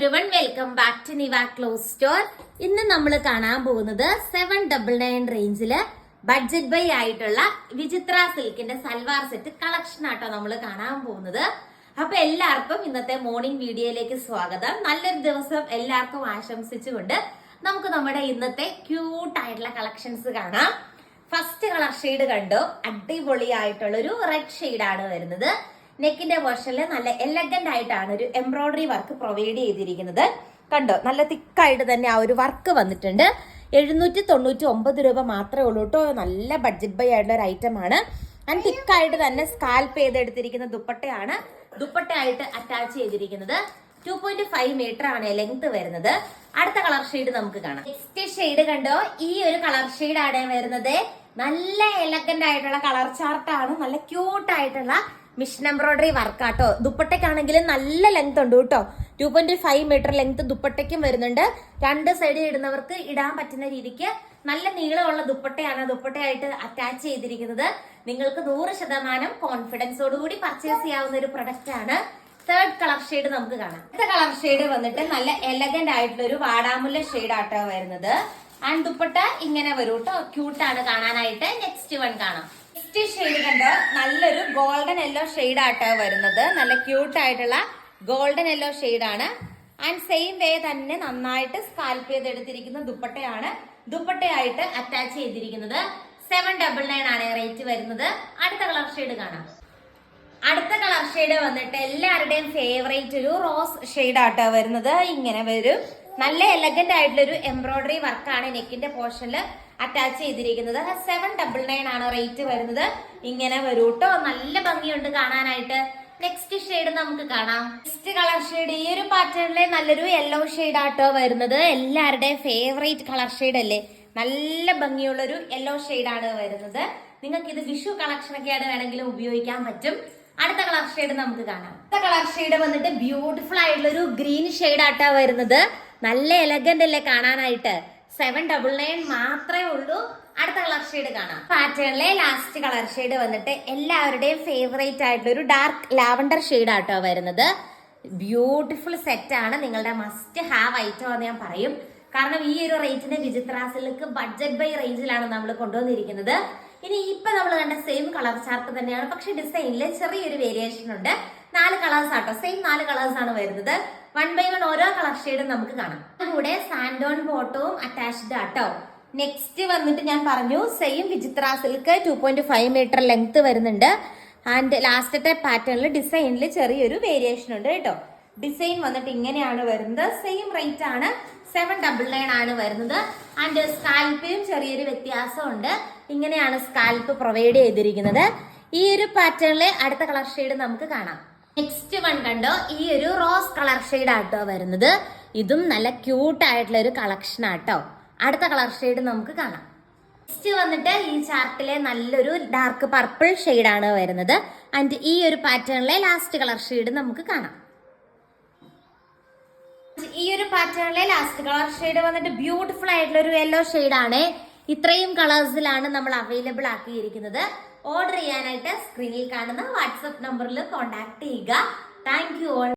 Everyone, welcome back to Niva cloth store. ഇന്ന് നമ്മൾ കാണാൻ പോകുന്നത് 799 റേഞ്ചില് ബഡ്ജറ്റ് ബൈ ആയിട്ടുള്ള വിചിത്ര സിൽക്കിന്റെ സൽവാർ സെറ്റ് കളക്ഷൻ ആട്ടോ നമ്മൾ കാണാൻ പോകുന്നത്. അപ്പൊ എല്ലാവർക്കും ഇന്നത്തെ മോർണിംഗ് വീഡിയോയിലേക്ക് സ്വാഗതം. നല്ലൊരു ദിവസം എല്ലാവർക്കും ആശംസിച്ചുകൊണ്ട് നമുക്ക് നമ്മുടെ ഇന്നത്തെ ക്യൂട്ട് ആയിട്ടുള്ള കളക്ഷൻസ് കാണാം. ഫസ്റ്റ് കളർ ഷെയ്ഡ് കണ്ടോ, അടിപൊളിയായിട്ടുള്ള ഒരു റെഡ് ഷെയ്ഡ് ആണ് വരുന്നത്. നെക്കിന്റെ പോർഷനിൽ നല്ല എലഗന്റ് ആയിട്ടാണ് ഒരു എംബ്രോയിഡറി വർക്ക് പ്രൊവൈഡ് ചെയ്തിരിക്കുന്നത്. കണ്ടോ, നല്ല തിക്കായിട്ട് തന്നെ ആ ഒരു വർക്ക് വന്നിട്ടുണ്ട്. 799 രൂപ മാത്രമേ ഉള്ളൂ കേട്ടോ. നല്ല ബഡ്ജറ്റ് ബൈ ആയിട്ടുള്ള ഒരു ഐറ്റം ആണ്. ആൻഡ് തിക്കായിട്ട് തന്നെ സ്കാൽപ്പ് ചെയ്തെടുത്തിരിക്കുന്ന ദുപ്പട്ടയാണ് ദുപ്പട്ടയായിട്ട് അറ്റാച്ച് ചെയ്തിരിക്കുന്നത്. 2.5 മീറ്റർ ആണ് ലെങ്ത് വരുന്നത്. അടുത്ത കളർ ഷെയ്ഡ് നമുക്ക് കാണാം. നെക്സ്റ്റ് ഷെയ്ഡ് കണ്ടോ, ഈ ഒരു കളർ ഷെയ്ഡ് ആണ് വരുന്നത്. നല്ല എലഗന്റ് ആയിട്ടുള്ള കളർ ചാർട്ടാണ്. നല്ല ക്യൂട്ട് ആയിട്ടുള്ള മിഷൻ എംബ്രോയിഡറി വർക്കാട്ടോ. ദുപ്പട്ടയ്ക്കാണെങ്കിൽ നല്ല ലെങ്ത് ഉണ്ട് കേട്ടോ. 2.5 മീറ്റർ ലെങ്ത് ദുപ്പട്ടയ്ക്കും വരുന്നുണ്ട്. രണ്ട് സൈഡിൽ ഇടുന്നവർക്ക് ഇടാൻ പറ്റുന്ന രീതിക്ക് നല്ല നീളമുള്ള ദുപ്പട്ടയാണ് ദുപ്പട്ടയായിട്ട് അറ്റാച്ച് ചെയ്തിരിക്കുന്നത്. നിങ്ങൾക്ക് 100% കോൺഫിഡൻസോടുകൂടി പർച്ചേസ് ചെയ്യാവുന്ന ഒരു പ്രൊഡക്റ്റ് ആണ്. തേർഡ് കളർ ഷെയ്ഡ് നമുക്ക് കാണാം. അടുത്ത കളർ ഷെയ്ഡ് വന്നിട്ട് നല്ല എലഗന്റ് ആയിട്ടുള്ള ഒരു വാടാമുല്ല ഷെയ്ഡ് ആട്ടോ വരുന്നത്. ആൻഡ് ദുപ്പട്ട ഇങ്ങനെ വരും കേട്ടോ. ക്യൂട്ടാണ് കാണാനായിട്ട്. നെക്സ്റ്റ് വൺ കാണാം. നെക്സ്റ്റ് ഷെയ്ഡ് കണ്ടോ, നല്ലൊരു ഗോൾഡൻ യെല്ലോ ഷെയ്ഡ് ആട്ടോ വരുന്നത്. നല്ല ക്യൂട്ട് ആയിട്ടുള്ള ഗോൾഡൻ യെല്ലോ ഷെയ്ഡ് ആണ്. ആൻഡ് സെയിം വേ തന്നെ നന്നായിട്ട് സ്കാൽപ്പ് ചെയ്തെടുത്തിരിക്കുന്ന ദുപ്പട്ടയാണ് ദുപ്പട്ടയായിട്ട് അറ്റാച്ച് ചെയ്തിരിക്കുന്നത്. 799 ആണ് റേറ്റ് വരുന്നത്. അടുത്ത കളർ ഷെയ്ഡ് കാണാം. അടുത്ത കളർ ഷെയ്ഡ് വന്നിട്ട് എല്ലാവരുടെയും ഫേവറേറ്റ് ഒരു റോസ് ഷെയ്ഡ് ആട്ടോ വരുന്നത്. ഇങ്ങനെ വരും. നല്ല എലഗന്റ് ആയിട്ടുള്ള ഒരു എംബ്രോയിഡറി വർക്കാണ് നെക്കിന്റെ പോർഷനിൽ അറ്റാച്ച് ചെയ്തിരിക്കുന്നത്. 799 ആണ് റേറ്റ് വരുന്നത്. ഇങ്ങനെ വരൂ കേട്ടോ. നല്ല ഭംഗിയുണ്ട് കാണാനായിട്ട്. നെക്സ്റ്റ് ഷെയ്ഡ് നമുക്ക് കാണാം. നെക്സ്റ്റ് കളർ ഷെയ്ഡ് ഈ ഒരു പാറ്റേണിലെ നല്ലൊരു യെല്ലോ ഷെയ്ഡ് ആട്ടോ വരുന്നത്. എല്ലാവരുടെയും ഫേവറേറ്റ് കളർ ഷെയ്ഡ് അല്ലേ. നല്ല ഭംഗിയുള്ള ഒരു യെല്ലോ ഷെയ്ഡ് ആണ് വരുന്നത്. നിങ്ങൾക്ക് ഇത് വിഷു കളക്ഷൻ ഒക്കെയാണ് വേണമെങ്കിലും ഉപയോഗിക്കാൻ പറ്റും. അടുത്ത കളർ ഷെയ്ഡ് നമുക്ക് കാണാം. അടുത്ത കളർ ഷെയ്ഡ് വന്നിട്ട് ബ്യൂട്ടിഫുൾ ആയിട്ടുള്ള ഒരു ഗ്രീൻ ഷെയ്ഡ് ആട്ടാ വരുന്നത്. നല്ല എലഗന്റ് അല്ലേ കാണാനായിട്ട്. 799 മാത്രമേ ഉള്ളൂ. അടുത്ത കളർ ഷെയ്ഡ് കാണാം. പാറ്റേണിലെ ലാസ്റ്റ് കളർ ഷെയ്ഡ് വന്നിട്ട് എല്ലാവരുടെയും ഫേവറേറ്റ് ആയിട്ടുള്ള ഒരു ഡാർക്ക് ലാവണ്ടർ ഷെയ്ഡ് ആട്ടോ വരുന്നത്. ബ്യൂട്ടിഫുൾ സെറ്റ് ആണ്. നിങ്ങളുടെ മസ്റ്റ് ഹാവ് ഐറ്റം എന്ന് ഞാൻ പറയും. കാരണം ഈ ഒരു റേറ്റിന് വിചിത്ര സിൽക്ക് ബഡ്ജറ്റ് ബൈ റേഞ്ചിലാണ് നമ്മൾ കൊണ്ടുവന്നിരിക്കുന്നത്. ഇനി ഇപ്പൊ നമ്മൾ കണ്ട സെയിം കളർ ചാർട്ട് തന്നെയാണ്, പക്ഷെ ഡിസൈനിൽ ചെറിയൊരു വേരിയേഷൻ ഉണ്ട്. 4 കളേഴ്സ് ആട്ടോ. സെയിം 4 കളേഴ്സ് ആണ് വരുന്നത്. 1 by 1 ഓരോ കളർ ഷെയ്ഡും നമുക്ക് കാണാം. കൂടെ സാൻഡോൺ ബോട്ടവും അറ്റാച്ച്ഡ് ആട്ടോ. നെക്സ്റ്റ് വന്നിട്ട് ഞാൻ പറഞ്ഞു സെയിം വിചിത്ര സിൽക്ക് 2.5 മീറ്റർ ലെങ്ത് വരുന്നുണ്ട്. ആൻഡ് ലാസ്റ്റത്തെ പാറ്റേണിൽ ഡിസൈനിൽ ചെറിയൊരു വേരിയേഷൻ ഉണ്ട് കേട്ടോ. ഡിസൈൻ വന്നിട്ട് ഇങ്ങനെയാണ് വരുന്നത്. സെയിം റേറ്റ് ആണ്. 799 ആണ് വരുന്നത്. ആൻഡ് സ്കാൽപ്പിലും ചെറിയൊരു വ്യത്യാസമുണ്ട്. ഇങ്ങനെയാണ് സ്കാൽപ്പ് പ്രൊവൈഡ് ചെയ്തിരിക്കുന്നത്. ഈ ഒരു പാറ്റേണിലെ അടുത്ത കളർ ഷെയ്ഡ് നമുക്ക് കാണാം. നെക്സ്റ്റ് വൺ കണ്ടോ, ഈ ഒരു റോസ് കളർ ഷെയ്ഡ് ആട്ടോ വരുന്നത്. ഇതും നല്ല ക്യൂട്ട് ആയിട്ടുള്ള ഒരു കളക്ഷൻ ആട്ടോ. അടുത്ത കളർ ഷെയ്ഡ് നമുക്ക് കാണാം. നെക്സ്റ്റ് വന്നിട്ട് ഈ ചാർട്ടിലെ നല്ലൊരു ഡാർക്ക് പർപ്പിൾ ഷെയ്ഡ് ആണ് വരുന്നത്. ആൻഡ് ഈ ഒരു പാറ്റേണിലെ ലാസ്റ്റ് കളർ ഷെയ്ഡ് നമുക്ക് കാണാം. ഈ ഒരു പാറ്റേണിലെ ലാസ്റ്റ് കളർ ഷെയ്ഡ് വന്നിട്ട് ബ്യൂട്ടിഫുൾ ആയിട്ടുള്ള ഒരു യെല്ലോ ഷെയ്ഡ് ആണ്. ഇത്രയും കളേഴ്സിലാണ് നമ്മൾ അവൈലബിൾ ആക്കിയിരിക്കുന്നത്. ഓർഡർ ചെയ്യാനായിട്ട് സ്ക്രീനിൽ കാണുന്ന വാട്സ്ആപ്പ് നമ്പറിൽ കോൺടാക്ട് ചെയ്യുക. Thank you all.